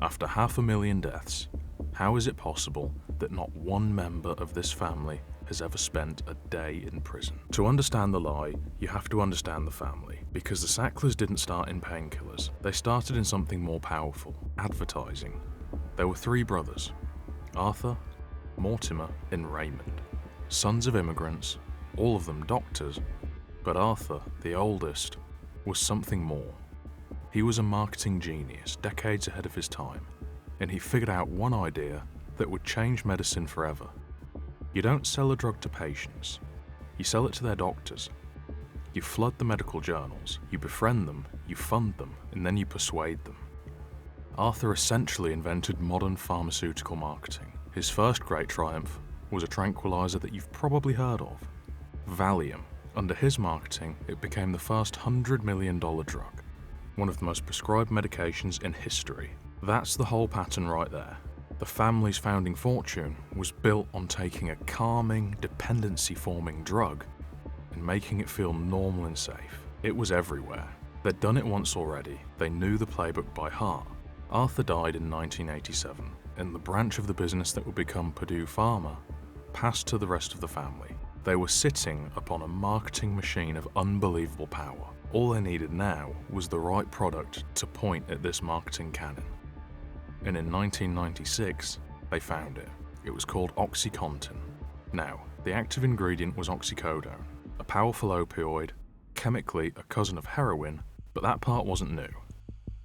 After 500,000 deaths, how is it possible that not one member of this family has ever spent a day in prison? To understand the lie, you have to understand the family, because the Sacklers didn't start in painkillers. They started in something more powerful: advertising. There were 3 brothers, Arthur, Mortimer, and Raymond, sons of immigrants, all of them doctors, but Arthur, the oldest, was something more. He was a marketing genius, decades ahead of his time, and he figured out one idea that would change medicine forever. You don't sell a drug to patients, you sell it to their doctors. You flood the medical journals, you befriend them, you fund them, and then you persuade them. Arthur essentially invented modern pharmaceutical marketing. His first great triumph was a tranquilizer that you've probably heard of, Valium. Under his marketing, it became the first $100 million drug, one of the most prescribed medications in history. That's the whole pattern right there. The family's founding fortune was built on taking a calming, dependency-forming drug and making it feel normal and safe. It was everywhere. They'd done it once already. They knew the playbook by heart. Arthur died in 1987, and the branch of the business that would become Purdue Pharma passed to the rest of the family. They were sitting upon a marketing machine of unbelievable power. All they needed now was the right product to point at this marketing cannon. And in 1996, they found it. It was called OxyContin. Now, the active ingredient was oxycodone, a powerful opioid, chemically a cousin of heroin, but that part wasn't new.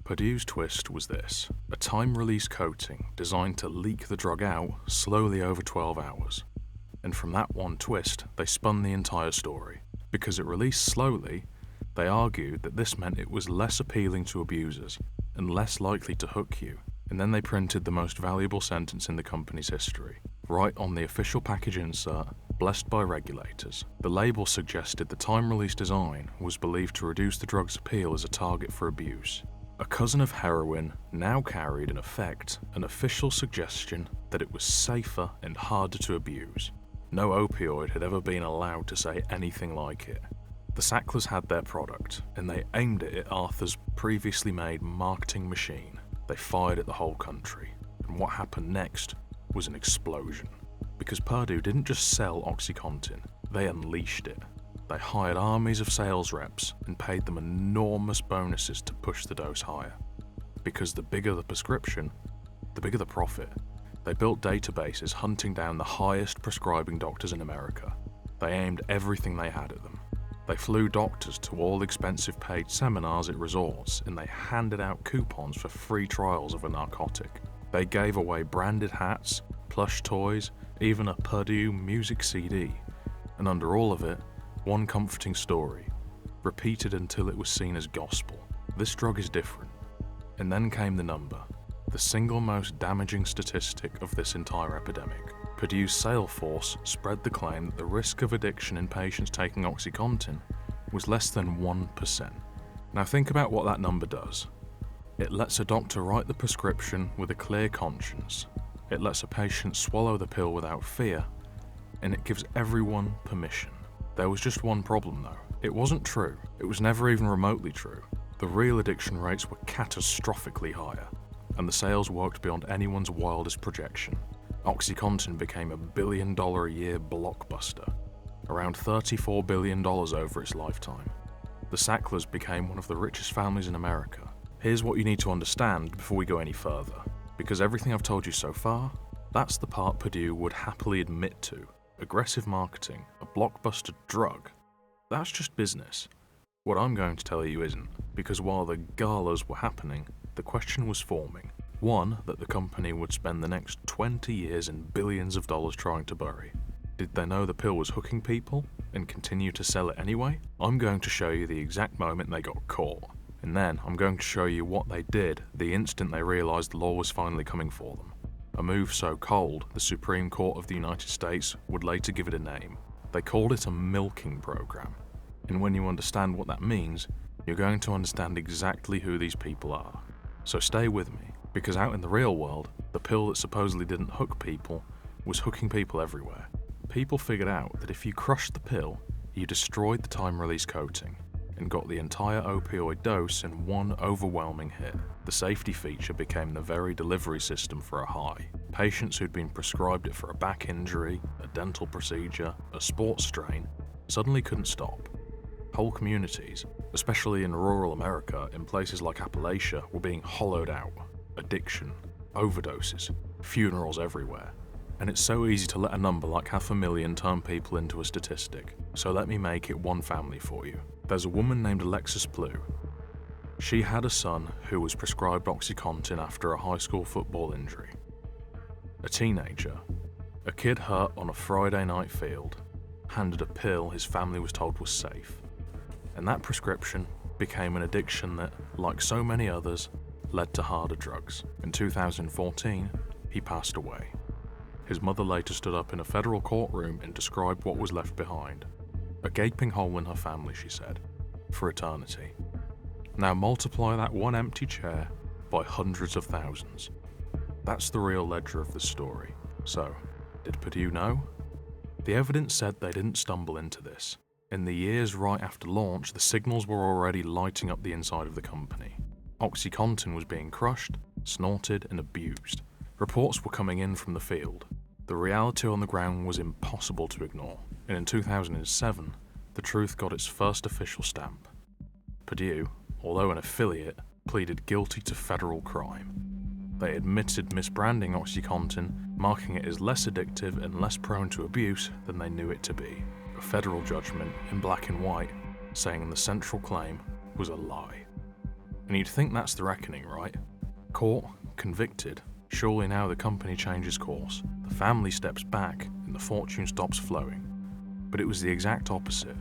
Purdue's twist was this: a time-release coating designed to leak the drug out slowly over 12 hours. And from that one twist, they spun the entire story. Because it released slowly, they argued that this meant it was less appealing to abusers and less likely to hook you. And then they printed the most valuable sentence in the company's history, right on the official package insert, blessed by regulators. The label suggested the time-release design was believed to reduce the drug's appeal as a target for abuse. A cousin of heroin now carried in effect an official suggestion that it was safer and harder to abuse. No opioid had ever been allowed to say anything like it. The Sacklers had their product, and they aimed it at Arthur's previously made marketing machine. They fired at the whole country, and what happened next was an explosion. Because Purdue didn't just sell OxyContin, they unleashed it. They hired armies of sales reps and paid them enormous bonuses to push the dose higher. Because the bigger the prescription, the bigger the profit. They built databases hunting down the highest prescribing doctors in America. They aimed everything they had at them. They flew doctors to all expensive paid seminars at resorts, and they handed out coupons for free trials of a narcotic. They gave away branded hats, plush toys, even a Purdue music CD. And under all of it, one comforting story, repeated until it was seen as gospel. This drug is different. And then came the number, the single most damaging statistic of this entire epidemic. Purdue's sales force spread the claim that the risk of addiction in patients taking OxyContin was less than 1%. Now think about what that number does. It lets a doctor write the prescription with a clear conscience. It lets a patient swallow the pill without fear, and it gives everyone permission. There was just one problem though. It wasn't true. It was never even remotely true. The real addiction rates were catastrophically higher, and the sales worked beyond anyone's wildest projection. OxyContin became a $1 billion a year blockbuster, around $34 billion over its lifetime. The Sacklers became one of the richest families in America. Here's what you need to understand before we go any further, because everything I've told you so far, that's the part Purdue would happily admit to. Aggressive marketing, a blockbuster drug, that's just business. What I'm going to tell you isn't, because while the galas were happening, the question was forming. One, that the company would spend the next 20 years and billions of dollars trying to bury. Did they know the pill was hooking people and continue to sell it anyway? I'm going to show you the exact moment they got caught, and then I'm going to show you what they did the instant they realized the law was finally coming for them. A move so cold, the Supreme Court of the United States would later give it a name. They called it a milking program. And when you understand what that means, you're going to understand exactly who these people are. So stay with me, because out in the real world, the pill that supposedly didn't hook people was hooking people everywhere. People figured out that if you crushed the pill, you destroyed the time-release coating. and got the entire opioid dose in one overwhelming hit. The safety feature became the very delivery system for a high. Patients who'd been prescribed it for a back injury, a dental procedure, a sports strain, suddenly couldn't stop. Whole communities, especially in rural America in places like Appalachia, were being hollowed out. Addiction, overdoses, funerals everywhere. And it's so easy to let a number like 500,000 turn people into a statistic, so let me make it one family for you. There's a woman named Alexis Blue. She had a son who was prescribed OxyContin after a high school football injury. A teenager, a kid hurt on a Friday night field, handed a pill his family was told was safe. And that prescription became an addiction that, like so many others, led to harder drugs. In 2014, he passed away. His mother later stood up in a federal courtroom and described what was left behind. A gaping hole in her family, she said, for eternity. Now multiply that one empty chair by hundreds of thousands. That's the real ledger of the story. So, did Purdue know? The evidence said they didn't stumble into this. In the years right after launch, the signals were already lighting up the inside of the company. OxyContin was being crushed, snorted, and abused. Reports were coming in from the field. The reality on the ground was impossible to ignore, and in 2007, the truth got its first official stamp. Purdue, although an affiliate, pleaded guilty to federal crime. They admitted misbranding OxyContin, marking it as less addictive and less prone to abuse than they knew it to be. A federal judgment in black and white saying the central claim was a lie. And you'd think that's the reckoning, right? Caught, convicted, surely now the company changes course, the family steps back, and the fortune stops flowing. But it was the exact opposite.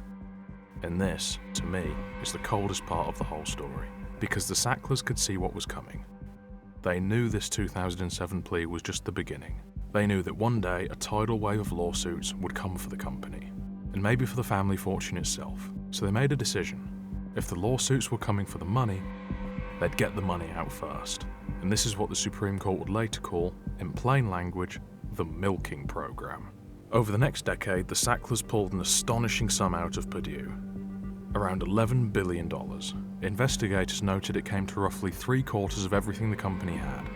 And this, to me, is the coldest part of the whole story, because the Sacklers could see what was coming. They knew this 2007 plea was just the beginning. They knew that one day a tidal wave of lawsuits would come for the company, and maybe for the family fortune itself. So they made a decision. If the lawsuits were coming for the money, they'd get the money out first. And this is what the Supreme Court would later call, in plain language, the milking program. Over the next decade, the Sacklers pulled an astonishing sum out of Purdue. Around $11 billion. Investigators noted it came to roughly 3/4 of everything the company had,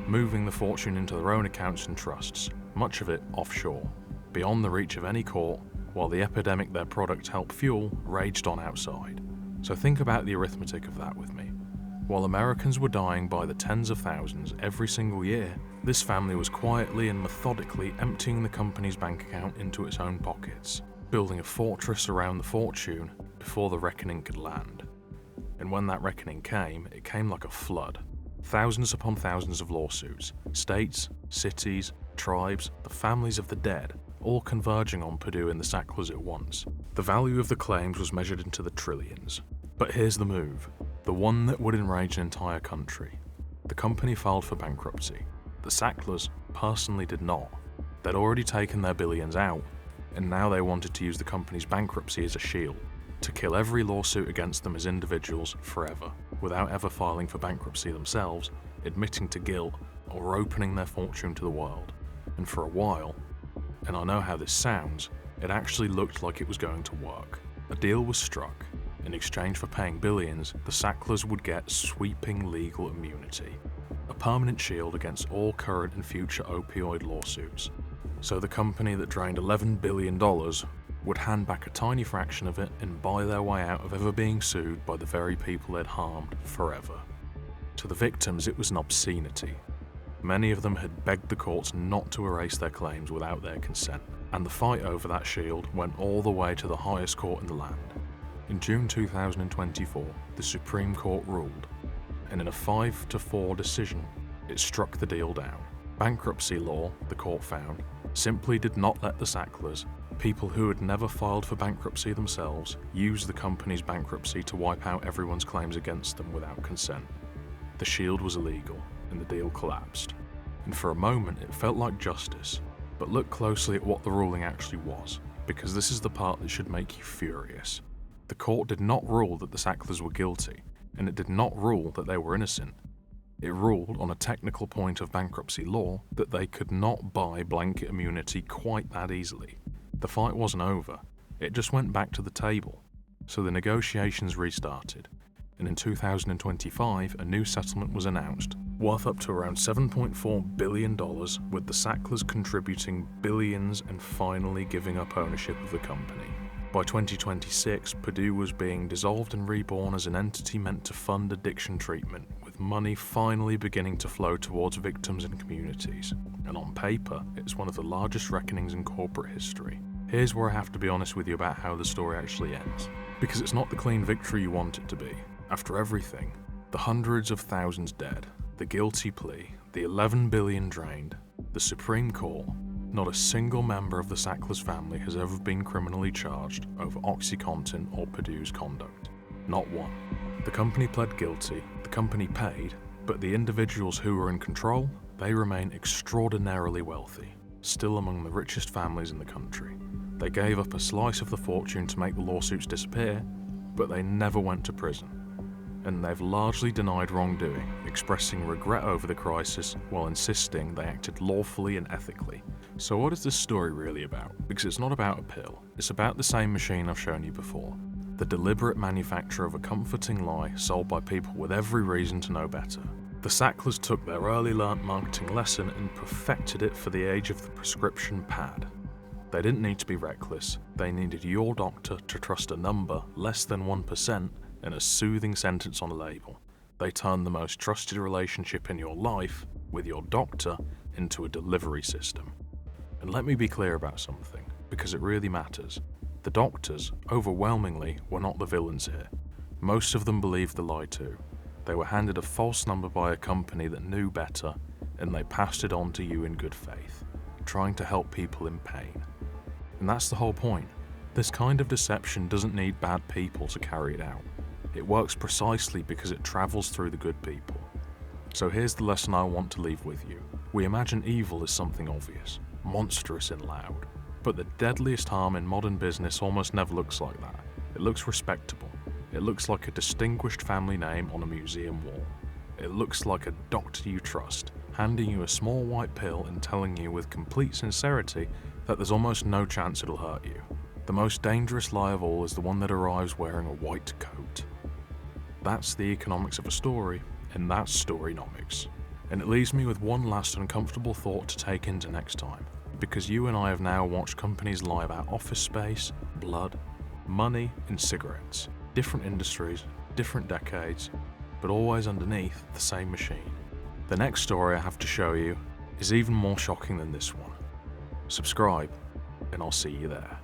moving the fortune into their own accounts and trusts, much of it offshore, beyond the reach of any court, while the epidemic their products helped fuel raged on outside. So think about the arithmetic of that with me. While Americans were dying by the tens of thousands every single year, this family was quietly and methodically emptying the company's bank account into its own pockets, building a fortress around the fortune before the reckoning could land. And when that reckoning came, it came like a flood. Thousands upon thousands of lawsuits, states, cities, tribes, the families of the dead, all converging on Purdue and the Sacklers at once. The value of the claims was measured into the trillions. But here's the move, the one that would enrage an entire country. The company filed for bankruptcy. The Sacklers personally did not. They'd already taken their billions out, and now they wanted to use the company's bankruptcy as a shield, to kill every lawsuit against them as individuals forever, without ever filing for bankruptcy themselves, admitting to guilt, or opening their fortune to the world. And for a while, and I know how this sounds, it actually looked like it was going to work. A deal was struck. In exchange for paying billions, the Sacklers would get sweeping legal immunity, a permanent shield against all current and future opioid lawsuits. So the company that drained $11 billion would hand back a tiny fraction of it and buy their way out of ever being sued by the very people they'd harmed forever. To the victims, it was an obscenity. Many of them had begged the courts not to erase their claims without their consent, and the fight over that shield went all the way to the highest court in the land. In June 2024, the Supreme Court ruled, and in a 5-4 decision, it struck the deal down. Bankruptcy law, the court found, simply did not let the Sacklers, people who had never filed for bankruptcy themselves, use the company's bankruptcy to wipe out everyone's claims against them without consent. The shield was illegal, and the deal collapsed. And for a moment, it felt like justice. But look closely at what the ruling actually was, because this is the part that should make you furious. The court did not rule that the Sacklers were guilty, and it did not rule that they were innocent. It ruled on a technical point of bankruptcy law that they could not buy blanket immunity quite that easily. The fight wasn't over, it just went back to the table. so the negotiations restarted, and in 2025 a new settlement was announced, worth up to around $7.4 billion, with the Sacklers contributing billions and finally giving up ownership of the company. By 2026, Purdue was being dissolved and reborn as an entity meant to fund addiction treatment, with money finally beginning to flow towards victims and communities. And on paper, it's one of the largest reckonings in corporate history. Here's where I have to be honest with you about how the story actually ends, because it's not the clean victory you want it to be. After everything, the hundreds of thousands dead, the guilty plea, the 11 billion drained, the Supreme Court, not a single member of the Sacklers family has ever been criminally charged over OxyContin or Purdue's conduct. Not one. The company pled guilty, the company paid, but the individuals who were in control, they remain extraordinarily wealthy, still among the richest families in the country. They gave up a slice of the fortune to make the lawsuits disappear, but they never went to prison. And they've largely denied wrongdoing, expressing regret over the crisis while insisting they acted lawfully and ethically. So what is this story really about? Because it's not about a pill, it's about the same machine I've shown you before. The deliberate manufacture of a comforting lie sold by people with every reason to know better. The Sacklers took their early learnt marketing lesson and perfected it for the age of the prescription pad. They didn't need to be reckless, they needed your doctor to trust a number less than 1% and a soothing sentence on a label. They turned the most trusted relationship in your life, with your doctor, into a delivery system. And let me be clear about something, because it really matters. The doctors, overwhelmingly, were not the villains here. Most of them believed the lie too. They were handed a false number by a company that knew better, and they passed it on to you in good faith, trying to help people in pain. And that's the whole point. This kind of deception doesn't need bad people to carry it out. It works precisely because it travels through the good people. So here's the lesson I want to leave with you. We imagine evil as something obvious, monstrous and loud. But the deadliest harm in modern business almost never looks like that. It looks respectable. It looks like a distinguished family name on a museum wall. It looks like a doctor you trust, handing you a small white pill and telling you with complete sincerity that there's almost no chance it'll hurt you. The most dangerous lie of all is the one that arrives wearing a white coat. That's the economics of a story, and that's Storynomics. And it leaves me with one last uncomfortable thought to take into next time, because you and I have now watched companies lie about office space, blood, money, and cigarettes. Different industries, different decades, but always underneath the same machine. The next story I have to show you is even more shocking than this one. Subscribe, and I'll see you there.